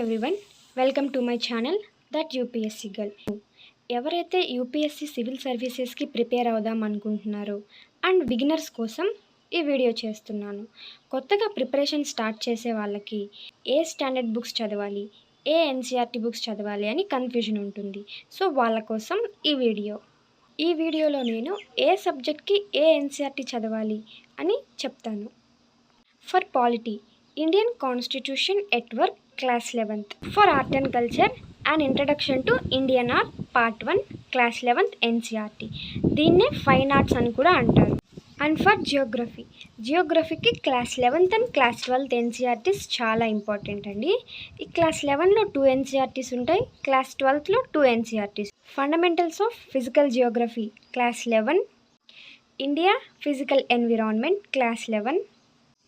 Everyone, welcome to my channel that UPSC girl. ఎవరైతే UPSC civil సర్వీసెస్కి prepare అవుదాం అనుకుంటున్నారో and beginners కోసం ఈ వీడియో చేస్తున్నాను. కొత్తగా ప్రిపరేషన్ స్టార్ట్ చేసే వాళ్ళకి ఏ స్టాండర్డ్ బుక్స్ చదవాలి, ఏ ఎన్సీఆర్టీ బుక్స్ చదవాలి అని కన్ఫ్యూజన్ ఉంటుంది. సో వాళ్ళ కోసం ఈ వీడియోలో నేను ఏ సబ్జెక్ట్కి ఏ ఎన్సీఆర్టీ చదవాలి అని చెప్తాను. For polity, Indian Constitution at Work, Class 11th. For Art and Culture, An Introduction to Indian Art, Part 1, Class 11th NCERT. దీన్నే ఫైన్ ఆర్ట్స్ అని కూడా అంటారు. అండ్ ఫర్ జియోగ్రఫీకి class 11th and class 12th NCERTs చాలా important అండి. ఈ class 11లో 2 ఎన్సీఆర్టీస్ ఉంటాయి, క్లాస్ 12లో 2 NCERTs. Fundamentals of physical geography class 11, India physical environment class 11,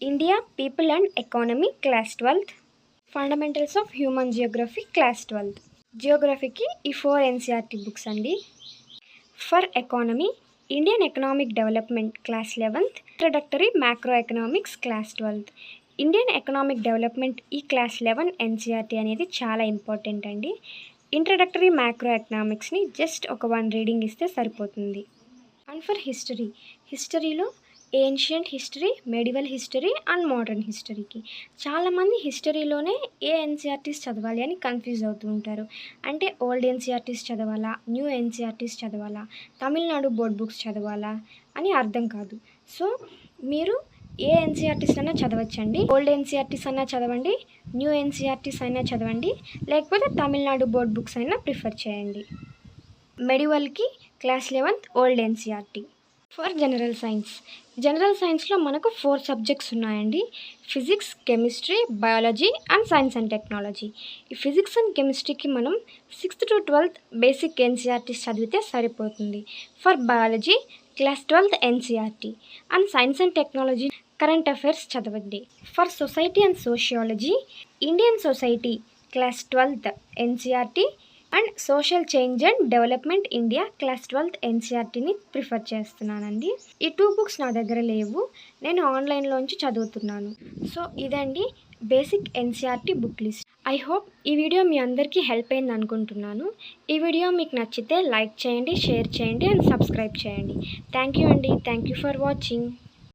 India people and economy class 12, fundamentals of human geography class 12. జియోగ్రఫీకి ఈ 4 ఎన్సీఆర్టీ బుక్స్ అండి. For economy, Indian economic development class 11th, introductory macro economics class 12. Indian economic development ఈ class 11 NCERT అనేది చాలా important అండి. Introductory macro ఎకనామిక్స్ని just ఒక 1 reading ఇస్తే సరిపోతుంది. అండ్ ఫర్ హిస్టరీలో ancient history, medieval history and modern హిస్టరీకి చాలామంది హిస్టరీలోనే ఏ ఎన్సీఆర్టీస్ చదవాలి అని కన్ఫ్యూజ్ అవుతూ ఉంటారు. అంటే ఓల్డ్ ఎన్సీఆర్టీస్ చదవాలా, న్యూ ఎన్సీఆర్టీస్ చదవాలా, తమిళనాడు బోర్డ్ బుక్స్ చదవాలా అని అర్థం కాదు. సో మీరు ఏ ఎన్సీఆర్టీస్ అయినా చదవచ్చండి. ఓల్డ్ ఎన్సీఆర్టీస్ అయినా చదవండి, న్యూ ఎన్సీఆర్టీస్ అయినా చదవండి, లేకపోతే తమిళనాడు బోర్డ్ బుక్స్ అయినా ప్రిఫర్ చేయండి. మెడివల్కి class 11th old NCERT. For general సైన్స్లో మనకు 4 సబ్జెక్ట్స్ ఉన్నాయండి. Physics, chemistry, biology and science and technology. ఈ ఫిజిక్స్ అండ్ కెమిస్ట్రీకి మనం 6th to 12th basic NCERTs చదివితే సరిపోతుంది. For biology class 12th NCERT and science and technology current affairs చదవండి. For society and sociology, Indian society class 12th NCERT and social change and development India class 12th ఎన్సీఆర్టీని prefer చేస్తున్నానండి. ఈ 2 books నా దగ్గర లేవు, నేను ఆన్లైన్లోంచి చదువుతున్నాను. సో ఇదండి basic NCERT book list. I hope ఈ వీడియో మీ అందరికీ హెల్ప్ అయింది అనుకుంటున్నాను. ఈ వీడియో మీకు నచ్చితే లైక్ చేయండి, షేర్ చేయండి అండ్ సబ్స్క్రైబ్ చేయండి. థ్యాంక్ యూ అండి. Thank you for watching.